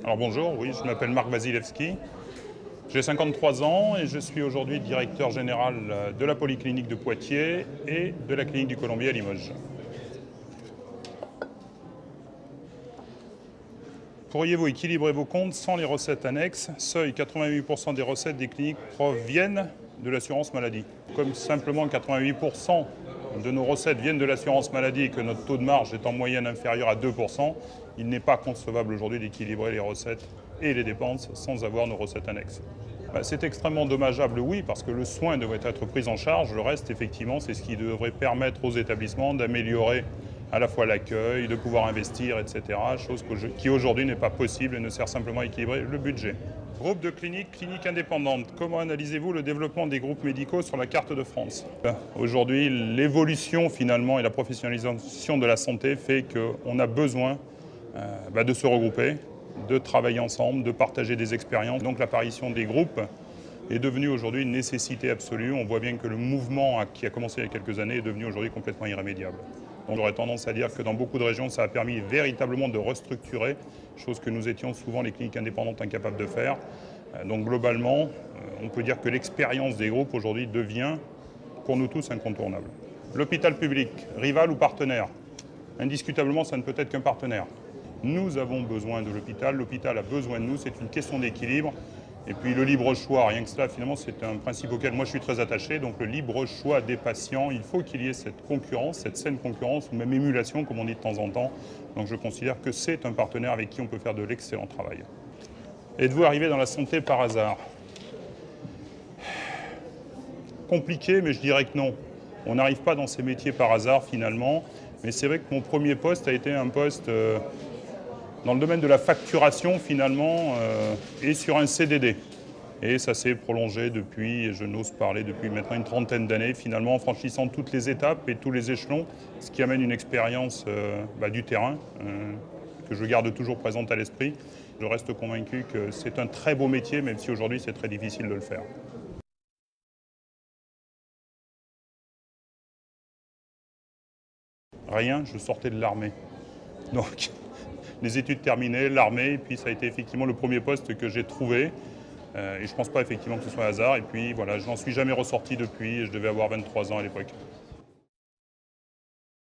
Alors bonjour, oui, je m'appelle Marc Wasilewski. J'ai 53 ans et je suis aujourd'hui directeur général de la Polyclinique de Poitiers et de la Clinique du Colombier à Limoges. Pourriez-vous équilibrer vos comptes sans les recettes annexes? Seuil 88% des recettes des cliniques proviennent de l'assurance maladie. Comme simplement 88% de nos recettes viennent de l'assurance maladie et que notre taux de marge est en moyenne inférieur à 2%, il n'est pas concevable aujourd'hui d'équilibrer les recettes et les dépenses sans avoir nos recettes annexes. C'est extrêmement dommageable, oui, parce que le soin devrait être pris en charge. Le reste, effectivement, c'est ce qui devrait permettre aux établissements d'améliorer à la fois l'accueil, de pouvoir investir, etc. Chose qui aujourd'hui n'est pas possible et ne sert simplement à équilibrer le budget. Groupe de cliniques indépendantes. Comment analysez-vous le développement des groupes médicaux sur la carte de France? Aujourd'hui, l'évolution finalement et la professionnalisation de la santé fait qu'on a besoin de se regrouper, de travailler ensemble, de partager des expériences. Donc l'apparition des groupes est devenue aujourd'hui une nécessité absolue. On voit bien que le mouvement qui a commencé il y a quelques années est devenu aujourd'hui complètement irrémédiable. Donc j'aurais tendance à dire que dans beaucoup de régions, ça a permis véritablement de restructurer, chose que nous étions souvent les cliniques indépendantes incapables de faire. Donc globalement, on peut dire que l'expérience des groupes aujourd'hui devient pour nous tous incontournable. L'hôpital public, rival ou partenaire? Indiscutablement, ça ne peut être qu'un partenaire. Nous avons besoin de l'hôpital a besoin de nous, c'est une question d'équilibre. Et puis le libre choix, rien que cela, finalement, c'est un principe auquel moi je suis très attaché. Donc le libre choix des patients, il faut qu'il y ait cette concurrence, cette saine concurrence, ou même émulation, comme on dit de temps en temps. Donc je considère que c'est un partenaire avec qui on peut faire de l'excellent travail. Êtes-vous arrivé dans la santé par hasard? Compliqué, mais je dirais que non. On n'arrive pas dans ces métiers par hasard, finalement. Mais c'est vrai que mon premier poste a été un poste dans le domaine de la facturation, finalement, et sur un CDD. Et ça s'est prolongé depuis, je n'ose parler, depuis maintenant une trentaine d'années, finalement, en franchissant toutes les étapes et tous les échelons, ce qui amène une expérience du terrain, que je garde toujours présente à l'esprit. Je reste convaincu que c'est un très beau métier, même si aujourd'hui c'est très difficile de le faire. Rien, je sortais de l'armée. Donc, les études terminées, l'armée, et puis ça a été effectivement le premier poste que j'ai trouvé. Et je ne pense pas effectivement que ce soit un hasard. Et puis voilà, je n'en suis jamais ressorti depuis, et je devais avoir 23 ans à l'époque.